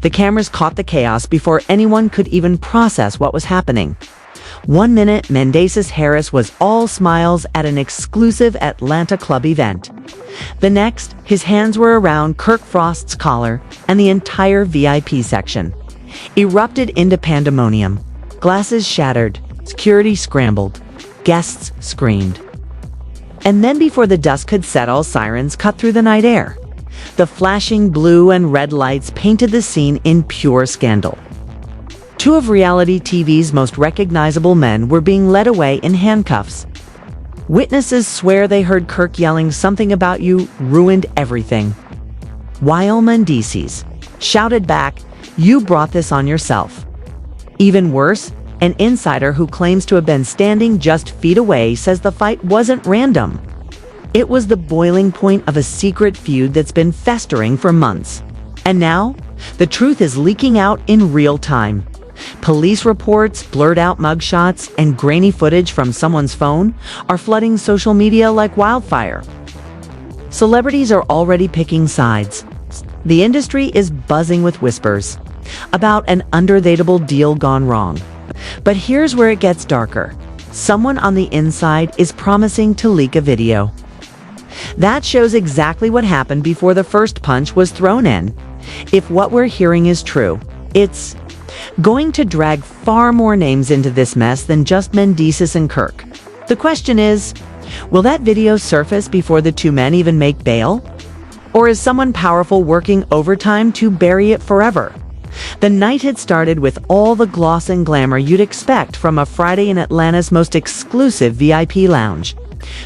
The cameras caught the chaos before anyone could even process what was happening. 1 minute, Mendeecees Harris was all smiles at an exclusive Atlanta club event. The next, his hands were around Kirk Frost's collar, and the entire VIP section erupted into pandemonium. Glasses shattered, security scrambled, guests screamed. And then before the dust could settle, sirens cut through the night air. The flashing blue and red lights painted the scene in pure scandal. Two of reality TV's most recognizable men were being led away in handcuffs. Witnesses swear they heard Kirk yelling something about "you ruined everything," while Mendeecees shouted back, "You brought this on yourself." Even worse, an insider who claims to have been standing just feet away says the fight wasn't random. It was the boiling point of a secret feud that's been festering for months. And now, the truth is leaking out in real time. Police reports, blurred out mugshots, and grainy footage from someone's phone are flooding social media like wildfire. Celebrities are already picking sides. The industry is buzzing with whispers about an underdatable deal gone wrong. But here's where it gets darker. Someone on the inside is promising to leak a video that shows exactly what happened before the first punch was thrown in. If what we're hearing is true, it's going to drag far more names into this mess than just Mendeecees and Kirk. The question is, will that video surface before the two men even make bail? Or is someone powerful working overtime to bury it forever? The night had started with all the gloss and glamour you'd expect from a Friday in Atlanta's most exclusive VIP lounge.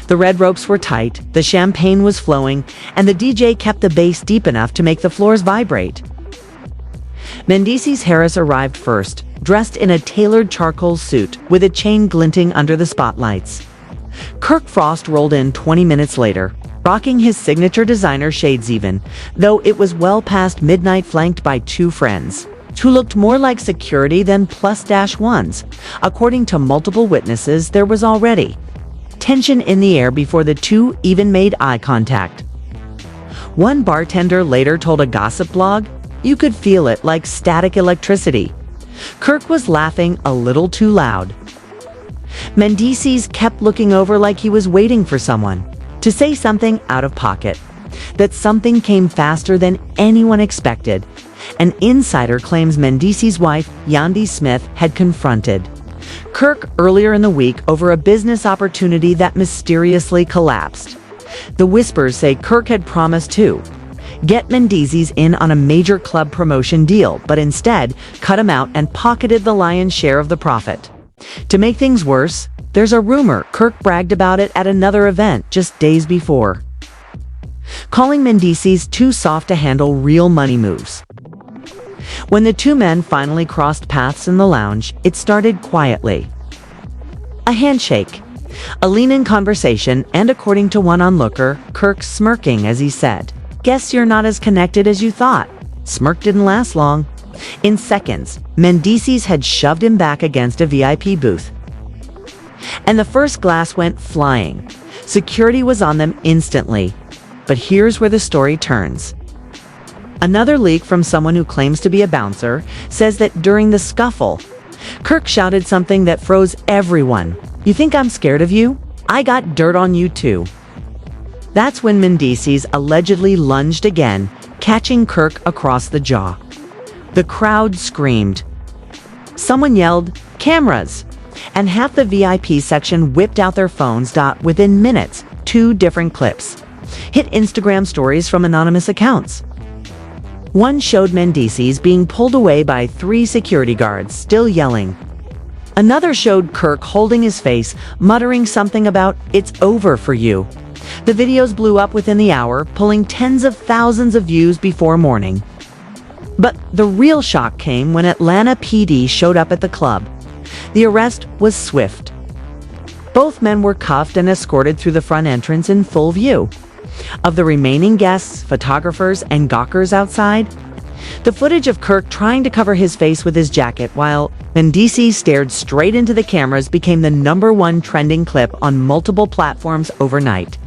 The red ropes were tight, the champagne was flowing, and the DJ kept the bass deep enough to make the floors vibrate. Mendeecees Harris arrived first, dressed in a tailored charcoal suit with a chain glinting under the spotlights. Kirk Frost rolled in 20 minutes later, rocking his signature designer shades even, though it was well past midnight, flanked by two friends who looked more like security than plus-ones. According to multiple witnesses, there was already tension in the air before the two even made eye contact. One bartender later told a gossip blog, "You could feel it like static electricity. Kirk was laughing a little too loud." Mendeecees kept looking over like he was waiting for someone to say something out of pocket. That something came faster than anyone expected. An insider claims Mendeecees' wife, Yandi Smith, had confronted Kirk earlier in the week over a business opportunity that mysteriously collapsed. The whispers say Kirk had promised to get Mendeecees in on a major club promotion deal, but instead cut him out and pocketed the lion's share of the profit. To make things worse, there's a rumor Kirk bragged about it at another event just days before, calling Mendeecees too soft to handle real money moves. When the two men finally crossed paths in the lounge, it started quietly. A handshake, a lean-in conversation, and according to one onlooker, Kirk smirking as he said, "Guess you're not as connected as you thought." Smirk didn't last long. In seconds, Mendeecees had shoved him back against a VIP booth, and the first glass went flying. Security was on them instantly. But here's where the story turns. Another leak from someone who claims to be a bouncer says that during the scuffle, Kirk shouted something that froze everyone. "You think I'm scared of you? I got dirt on you too." That's when Mendeecees allegedly lunged again, catching Kirk across the jaw. The crowd screamed. Someone yelled, "Cameras!" And half the VIP section whipped out their phones. Within minutes, 2 different clips hit Instagram stories from anonymous accounts. One showed Mendeecees being pulled away by 3 security guards, still yelling. Another showed Kirk holding his face, muttering something about, "It's over for you." The videos blew up within the hour, pulling tens of thousands of views before morning. But the real shock came when Atlanta PD showed up at the club. The arrest was swift. Both men were cuffed and escorted through the front entrance in full view of the remaining guests, photographers, and gawkers outside. The footage of Kirk trying to cover his face with his jacket while Mendeecees stared straight into the cameras became the #1 trending clip on multiple platforms overnight.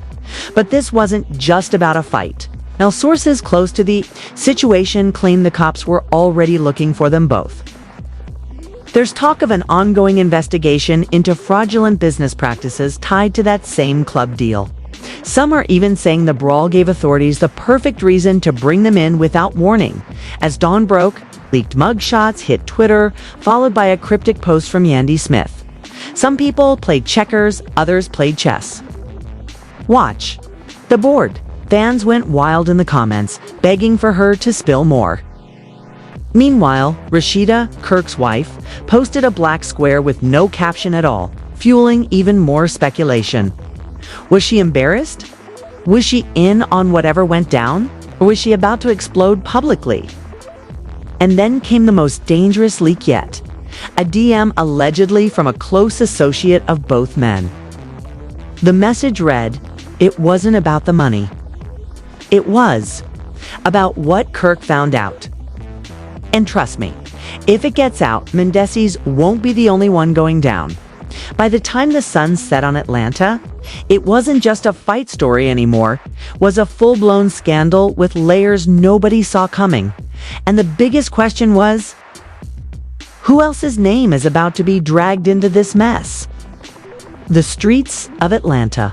But this wasn't just about a fight. Now, sources close to the situation claim the cops were already looking for them both. There's talk of an ongoing investigation into fraudulent business practices tied to that same club deal. Some are even saying the brawl gave authorities the perfect reason to bring them in without warning. As dawn broke, leaked mugshots hit Twitter, followed by a cryptic post from Yandy Smith. Some people played checkers, others played chess. Watch the board. Fans went wild in the comments, begging for her to spill more. Meanwhile, Rashida, Kirk's wife, posted a black square with no caption at all, fueling even more speculation. Was she embarrassed? Was she in on whatever went down? Or was she about to explode publicly? And then came the most dangerous leak yet. A DM allegedly from a close associate of both men. The message read, "It wasn't about the money. It was about what Kirk found out." And trust me, if it gets out, Mendeecees won't be the only one going down. By the time the sun set on Atlanta, it wasn't just a fight story anymore, it was a full-blown scandal with layers nobody saw coming. And the biggest question was, who else's name is about to be dragged into this mess? The streets of Atlanta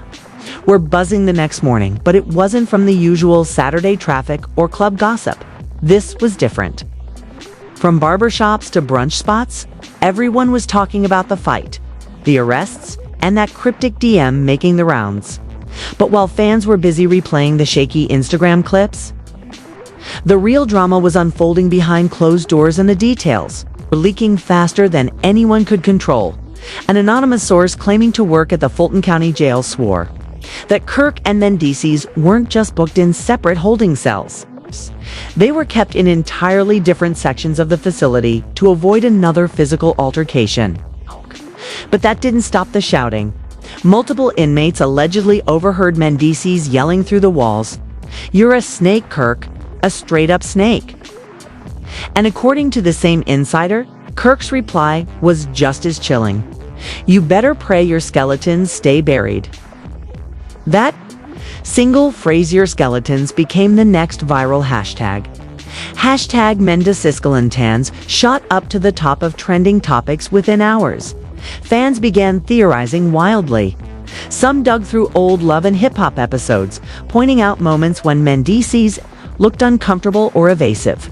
were buzzing the next morning, but it wasn't from the usual Saturday traffic or club gossip. This was different. From barbershops to brunch spots, everyone was talking about the fight, the arrests, and that cryptic DM making the rounds. But while fans were busy replaying the shaky Instagram clips, the real drama was unfolding behind closed doors, and the details were leaking faster than anyone could control. An anonymous source claiming to work at the Fulton County Jail swore that Kirk and Mendeecees weren't just booked in separate holding cells. They were kept in entirely different sections of the facility to avoid another physical altercation. But that didn't stop the shouting. Multiple inmates allegedly overheard Mendeecees yelling through the walls, "You're a snake, Kirk, a straight-up snake." And according to the same insider, Kirk's reply was just as chilling. "You better pray your skeletons stay buried." That single phrase, "your skeletons," became the next viral hashtag. Hashtag Mendeecees shot up to the top of trending topics within hours. Fans began theorizing wildly. Some dug through old Love and Hip Hop episodes, pointing out moments when Mendeecees looked uncomfortable or evasive.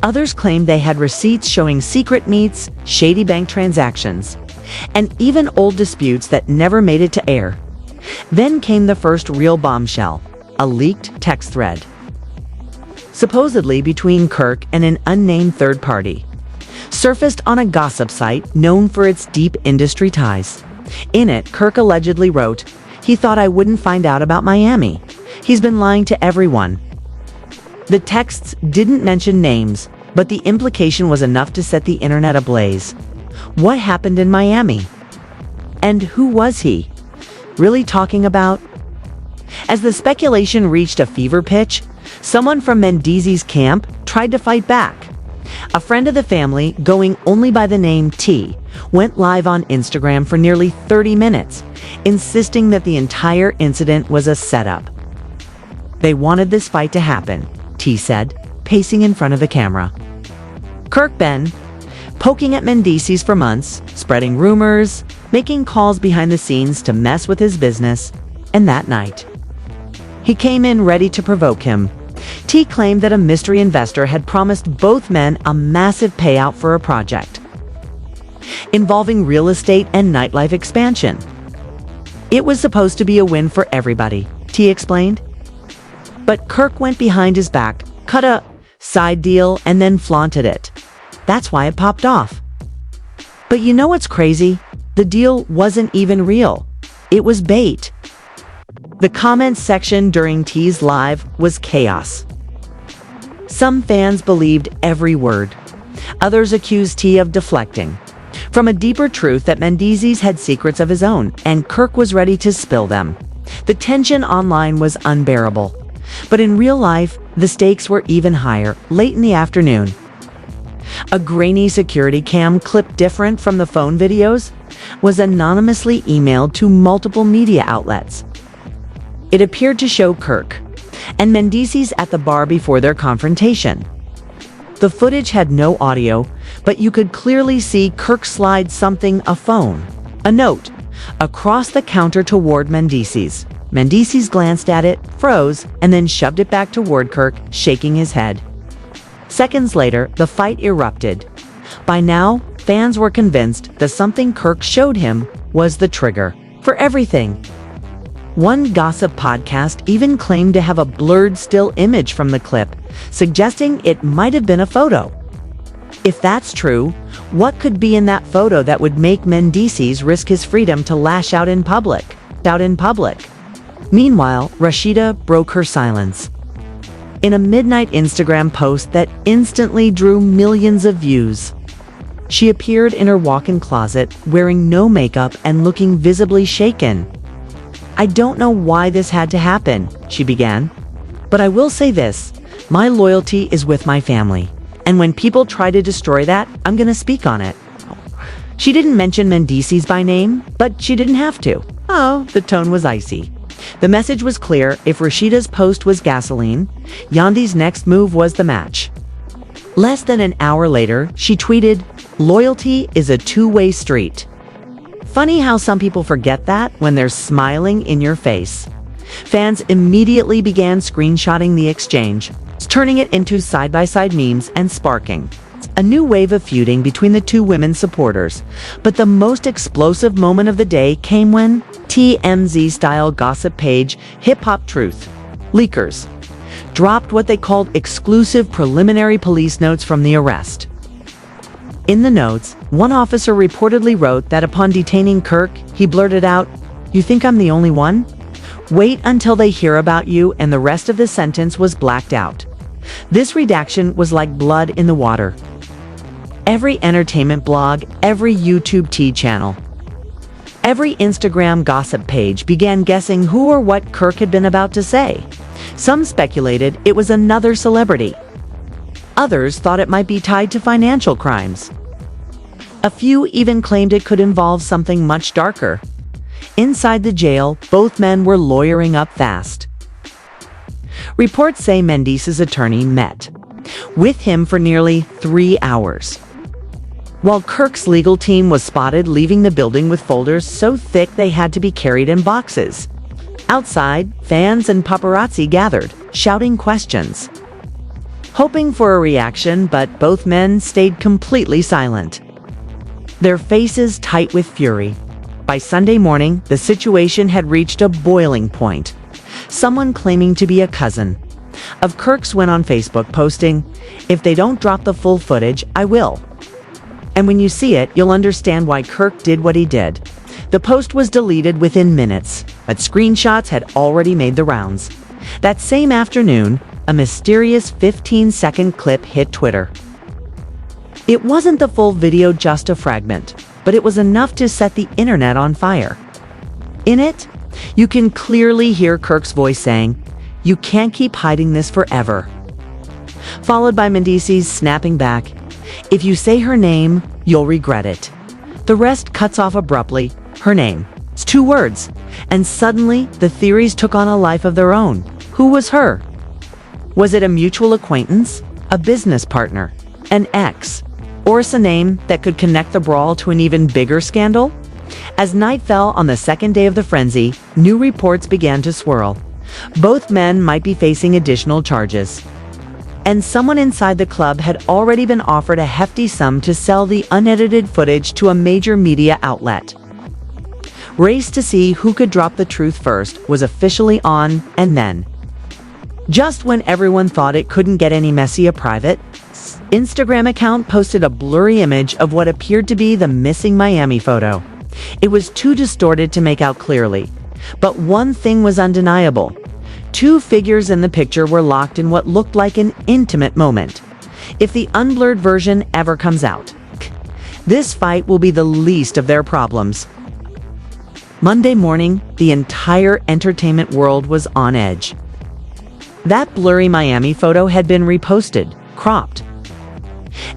Others claimed they had receipts showing secret meets, shady bank transactions, and even old disputes that never made it to air. Then came the first real bombshell, a leaked text thread, supposedly between Kirk and an unnamed third party, surfaced on a gossip site known for its deep industry ties. In it, Kirk allegedly wrote, "He thought I wouldn't find out about Miami. He's been lying to everyone." The texts didn't mention names, but the implication was enough to set the internet ablaze. What happened in Miami? And who was he really talking about? As the speculation reached a fever pitch, someone from Mendeecees' camp tried to fight back. A friend of the family, going only by the name T, went live on Instagram for nearly 30 minutes, insisting that the entire incident was a setup. They wanted this fight to happen, T said, pacing in front of the camera. Kirk been poking at Mendeecees for months, spreading rumors, making calls behind the scenes to mess with his business, and that night, he came in ready to provoke him. T claimed that a mystery investor had promised both men a massive payout for a project involving real estate and nightlife expansion. It was supposed to be a win for everybody, T explained. But Kirk went behind his back, cut a side deal, and then flaunted it. That's why it popped off. But you know what's crazy? The deal wasn't even real. It was bait. The comments section during T's live was chaos. Some fans believed every word. Others accused T of deflecting from a deeper truth that Mendeecees had secrets of his own, and Kirk was ready to spill them. The tension online was unbearable. But in real life, the stakes were even higher. Late in the afternoon, a grainy security cam clip different from the phone videos was anonymously emailed to multiple media outlets. It appeared to show Kirk and Mendeecees at the bar before their confrontation. The footage had no audio, but you could clearly see Kirk slide a phone, a note, across the counter toward Mendeecees. Mendeecees glanced at it, froze, and then shoved it back toward Kirk, shaking his head. Seconds later, the fight erupted. By now, fans were convinced that something Kirk showed him was the trigger for everything. One gossip podcast even claimed to have a blurred still image from the clip, suggesting it might have been a photo. If that's true, what could be in that photo that would make Mendeecees risk his freedom to lash out in public? Meanwhile, Rashida broke her silence. In a midnight Instagram post that instantly drew millions of views, she appeared in her walk-in closet, wearing no makeup and looking visibly shaken. "I don't know why this had to happen," she began, "but I will say this, my loyalty is with my family. And when people try to destroy that, I'm gonna speak on it." She didn't mention Mendeecees by name, but she didn't have to. Oh, the tone was icy. The message was clear: if Rashida's post was gasoline, Yandy's next move was the match. Less than an hour later, she tweeted, "Loyalty is a two-way street." Funny how some people forget that when they're smiling in your face. Fans immediately began screenshotting the exchange, turning it into side-by-side memes and sparking a new wave of feuding between the two women's supporters. But the most explosive moment of the day came when TMZ-style gossip page Hip Hop Truth leakers dropped what they called exclusive preliminary police notes from the arrest. In the notes, one officer reportedly wrote that upon detaining Kirk, he blurted out, "You think I'm the only one? Wait until they hear about you," and the rest of the sentence was blacked out. This redaction was like blood in the water. Every entertainment blog, every YouTube T channel, every Instagram gossip page began guessing who or what Kirk had been about to say. Some speculated it was another celebrity. Others thought it might be tied to financial crimes. A few even claimed it could involve something much darker. Inside the jail, both men were lawyering up fast. Reports say Mendeecees' attorney met with him for nearly 3 hours, while Kirk's legal team was spotted leaving the building with folders so thick they had to be carried in boxes. Outside, fans and paparazzi gathered, shouting questions, hoping for a reaction, but both men stayed completely silent, their faces tight with fury. By Sunday morning, the situation had reached a boiling point. Someone claiming to be a cousin of Kirk's went on Facebook posting, "If they don't drop the full footage, I will. And when you see it, you'll understand why Kirk did what he did." The post was deleted within minutes, but screenshots had already made the rounds. That same afternoon, a mysterious 15-second clip hit Twitter. It wasn't the full video, just a fragment, but it was enough to set the internet on fire. In it, you can clearly hear Kirk's voice saying, "You can't keep hiding this forever." Followed by Mendeecees snapping back, "If you say her name, you'll regret it." The rest cuts off abruptly. Her name. It's 2 words. And suddenly, the theories took on a life of their own. Who was her? Was it a mutual acquaintance? A business partner? An ex? Or a name that could connect the Brawl to an even bigger scandal? As night fell on the second day of the frenzy, new reports began to swirl. Both men might be facing additional charges. And someone inside the club had already been offered a hefty sum to sell the unedited footage to a major media outlet. Race to see who could drop the truth first was officially on, and then, just when everyone thought it couldn't get any messier, private Instagram account posted a blurry image of what appeared to be the missing Miami photo. It was too distorted to make out clearly, but one thing was undeniable. 2 figures in the picture were locked in what looked like an intimate moment. If the unblurred version ever comes out, this fight will be the least of their problems. Monday morning, the entire entertainment world was on edge. That blurry Miami photo had been reposted, cropped,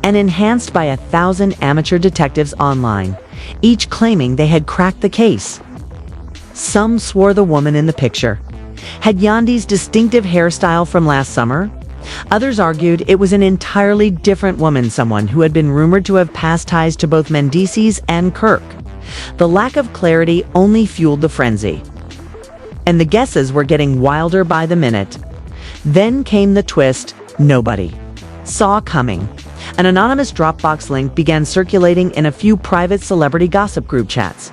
and enhanced by 1,000 amateur detectives online, each claiming they had cracked the case. Some swore the woman in the picture Had Yandy's distinctive hairstyle from last summer? Others argued it was an entirely different woman, someone who had been rumored to have passed ties to both Mendeecees and Kirk. The lack of clarity only fueled the frenzy, and the guesses were getting wilder by the minute. Then came the twist nobody saw coming. An anonymous Dropbox link began circulating in a few private celebrity gossip group chats.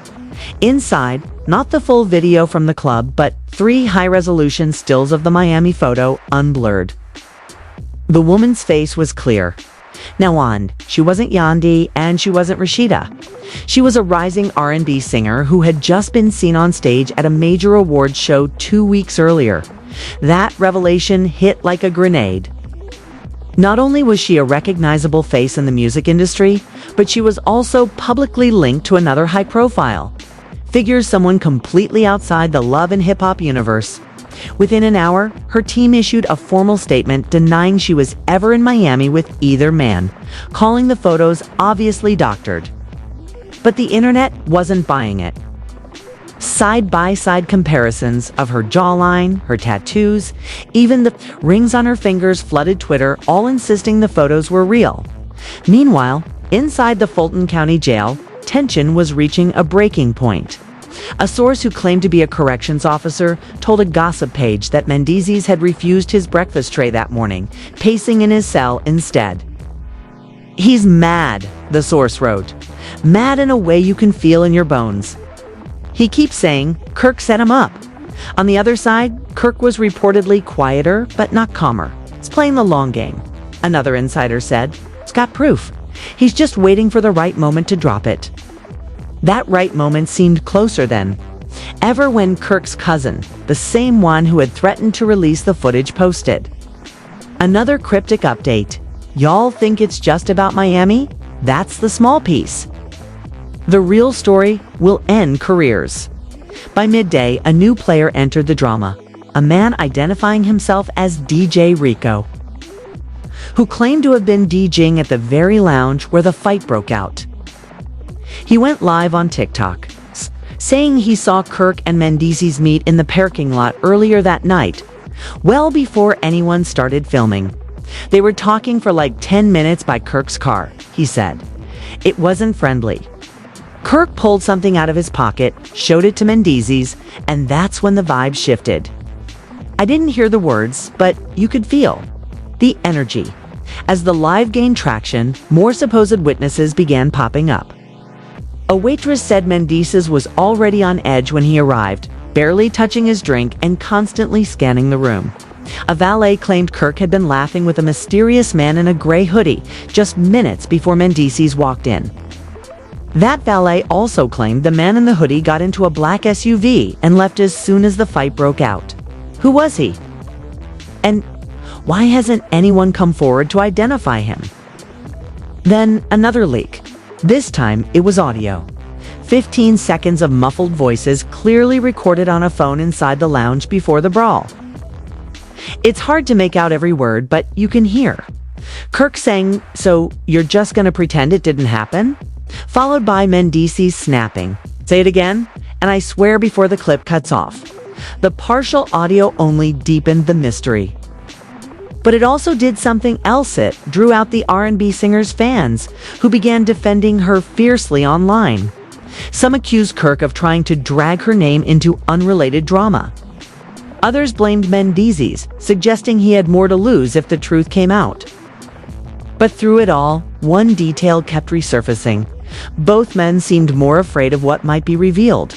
Inside, not the full video from the club, but 3 high-resolution stills of the Miami photo, unblurred. The woman's face was clear. Now she wasn't Yandy and she wasn't Rashida. She was a rising R&B singer who had just been seen on stage at a major awards show 2 weeks earlier. That revelation hit like a grenade. Not only was she a recognizable face in the music industry, but she was also publicly linked to another high-profile figure, someone completely outside the love and hip-hop universe. Within an hour, her team issued a formal statement denying she was ever in Miami with either man, calling the photos obviously doctored. But the internet wasn't buying it. Side-by-side comparisons of her jawline, her tattoos, even the rings on her fingers flooded Twitter, all insisting the photos were real. Meanwhile, inside the Fulton County Jail, tension was reaching a breaking point. A source who claimed to be a corrections officer told a gossip page that Mendeecees had refused his breakfast tray that morning, pacing in his cell instead. "He's mad," the source wrote. "Mad in a way you can feel in your bones. He keeps saying Kirk set him up." On the other side, Kirk was reportedly quieter, but not calmer. "He's playing the long game," another insider said. "He's got proof. He's just waiting for the right moment to drop it." That right moment seemed closer than ever when Kirk's cousin, the same one who had threatened to release the footage, posted another cryptic update. "Y'all think it's just about Miami? That's the small piece. The real story will end careers." By midday, a new player entered the drama, a man identifying himself as DJ Rico, who claimed to have been DJing at the very lounge where the fight broke out. He went live on TikTok, saying he saw Kirk and Mendeecees meet in the parking lot earlier that night, well before anyone started filming. "They were talking for like 10 minutes by Kirk's car," he said. "It wasn't friendly. Kirk pulled something out of his pocket, showed it to Mendeecees, and that's when the vibe shifted. I didn't hear the words, but you could feel the energy." As the live gained traction, more supposed witnesses began popping up. A waitress said Mendeecees was already on edge when he arrived, barely touching his drink and constantly scanning the room. A valet claimed Kirk had been laughing with a mysterious man in a gray hoodie just minutes before Mendeecees walked in. That valet also claimed the man in the hoodie got into a black SUV and left as soon as the fight broke out. Who was he? And why hasn't anyone come forward to identify him? Then another leak. This time it was audio. 15 seconds of muffled voices clearly recorded on a phone inside the lounge before the brawl. It's hard to make out every word, but you can hear Kirk saying, "So you're just gonna pretend it didn't happen?" Followed by Mendeecees snapping, "Say it again, and I swear," before the clip cuts off. The partial audio only deepened the mystery. But it also did something else. It drew out the R&B singer's fans, who began defending her fiercely online. Some accused Kirk of trying to drag her name into unrelated drama. Others blamed Mendeecees, suggesting he had more to lose if the truth came out. But through it all, one detail kept resurfacing. Both men seemed more afraid of what might be revealed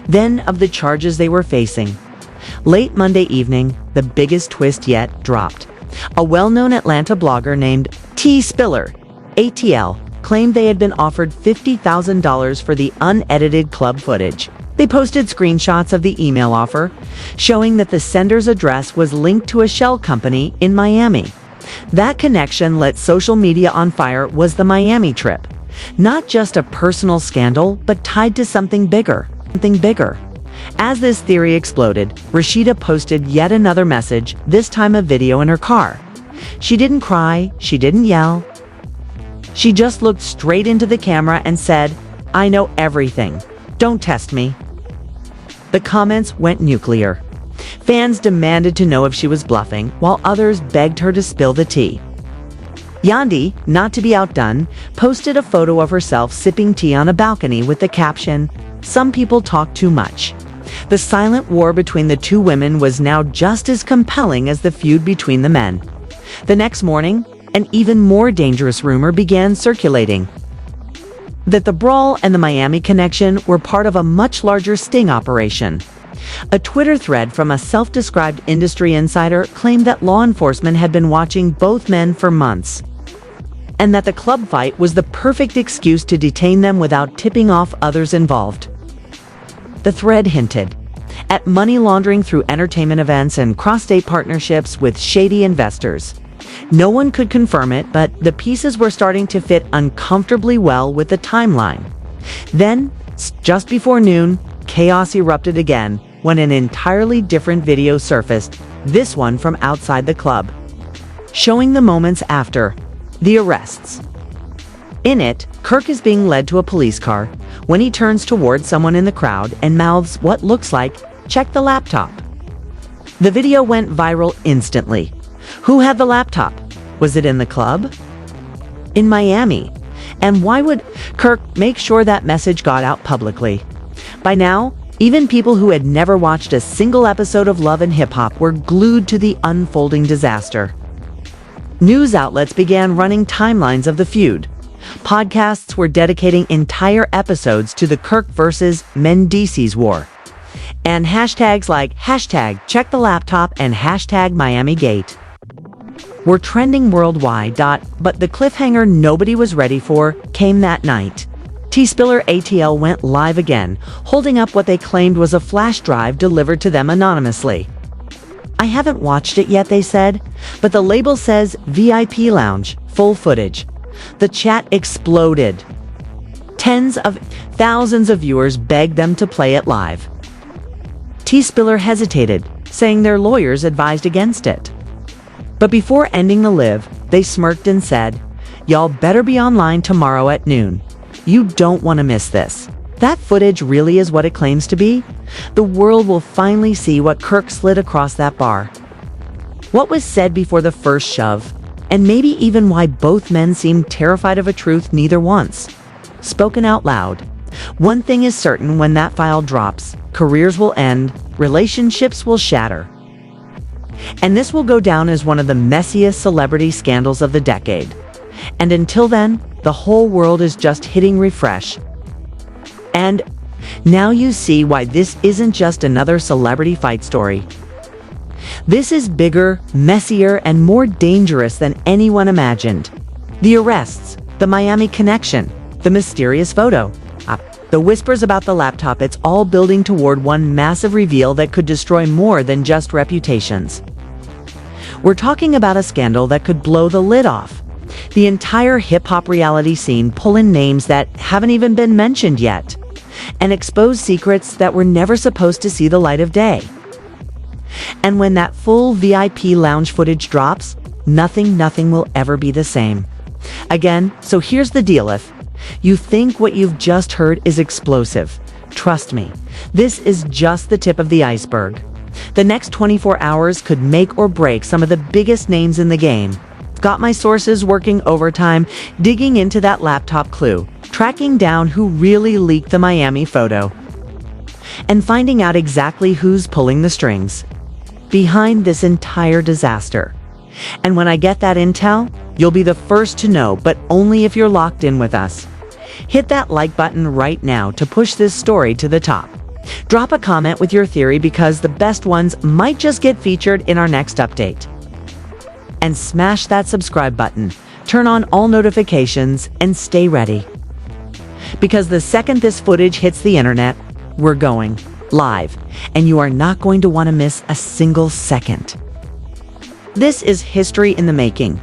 than of the charges they were facing. Late Monday evening, the biggest twist yet dropped. A well-known Atlanta blogger named T. Spiller, ATL, claimed they had been offered $50,000 for the unedited club footage. They posted screenshots of the email offer, showing that the sender's address was linked to a shell company in Miami. That connection lit social media on fire. Was the Miami trip not just a personal scandal, but tied to something bigger? As this theory exploded, Rashida posted yet another message, this time a video in her car. She didn't cry, she didn't yell. She just looked straight into the camera and said, "I know everything. Don't test me." The comments went nuclear. Fans demanded to know if she was bluffing, while others begged her to spill the tea. Yandi, not to be outdone, posted a photo of herself sipping tea on a balcony with the caption, "Some people talk too much." The silent war between the two women was now just as compelling as the feud between the men. The next morning, an even more dangerous rumor began circulating: that the Brawl and the Miami connection were part of a much larger sting operation. A Twitter thread from a self-described industry insider claimed that law enforcement had been watching both men for months, and that the club fight was the perfect excuse to detain them without tipping off others involved. The thread hinted at money laundering through entertainment events and cross-state partnerships with shady investors. No one could confirm it, but the pieces were starting to fit uncomfortably well with the timeline. Then, just before noon, chaos erupted again when an entirely different video surfaced, this one from outside the club, showing the moments after the arrests. In it, Kirk is being led to a police car when he turns toward someone in the crowd and mouths what looks like, "Check the laptop." The video went viral instantly. Who had the laptop? Was it in the club? In Miami? And why would Kirk make sure that message got out publicly? By now, even people who had never watched a single episode of Love and Hip Hop were glued to the unfolding disaster. News outlets began running timelines of the feud. Podcasts were dedicating entire episodes to the Kirk versus Mendeecees war. And hashtags like #CheckTheLaptop and #MiamiGate were trending worldwide. But the cliffhanger nobody was ready for came that night. LHHATL went live again, holding up what they claimed was a flash drive delivered to them anonymously. "I haven't watched it yet," they said, but the label says VIP Lounge, full footage. The chat exploded. Tens of thousands of viewers begged them to play it live. T-Spiller hesitated, saying their lawyers advised against it. But before ending the live, they smirked and said, "Y'all better be online tomorrow at noon. You don't want to miss this." That footage really is what it claims to be. The world will finally see what Kirk slid across that bar. What was said before the first shove, and maybe even why both men seemed terrified of a truth neither wants spoken out loud. One thing is certain: when that file drops, careers will end, relationships will shatter. And this will go down as one of the messiest celebrity scandals of the decade. And until then, the whole world is just hitting refresh. And now you see why this isn't just another celebrity fight story. This is bigger, messier, and more dangerous than anyone imagined. The arrests, the Miami connection, the mysterious photo, the whispers about the laptop, it's all building toward one massive reveal that could destroy more than just reputations. We're talking about a scandal that could blow the lid off the entire hip-hop reality scene, pull in names that haven't even been mentioned yet, and expose secrets that were never supposed to see the light of day. And when that full VIP lounge footage drops, nothing will ever be the same. Again, so here's the deal: if you think what you've just heard is explosive, trust me, this is just the tip of the iceberg. The next 24 hours could make or break some of the biggest names in the game. Got my sources working overtime, digging into that laptop clue, tracking down who really leaked the Miami photo, and finding out exactly who's pulling the strings behind this entire disaster. And when I get that intel, you'll be the first to know, but only if you're locked in with us. Hit that like button right now to push this story to the top. Drop a comment with your theory, because the best ones might just get featured in our next update. And smash that subscribe button, turn on all notifications, and stay ready. Because the second this footage hits the internet, we're going live, and you are not going to want to miss a single second. This is history in the making.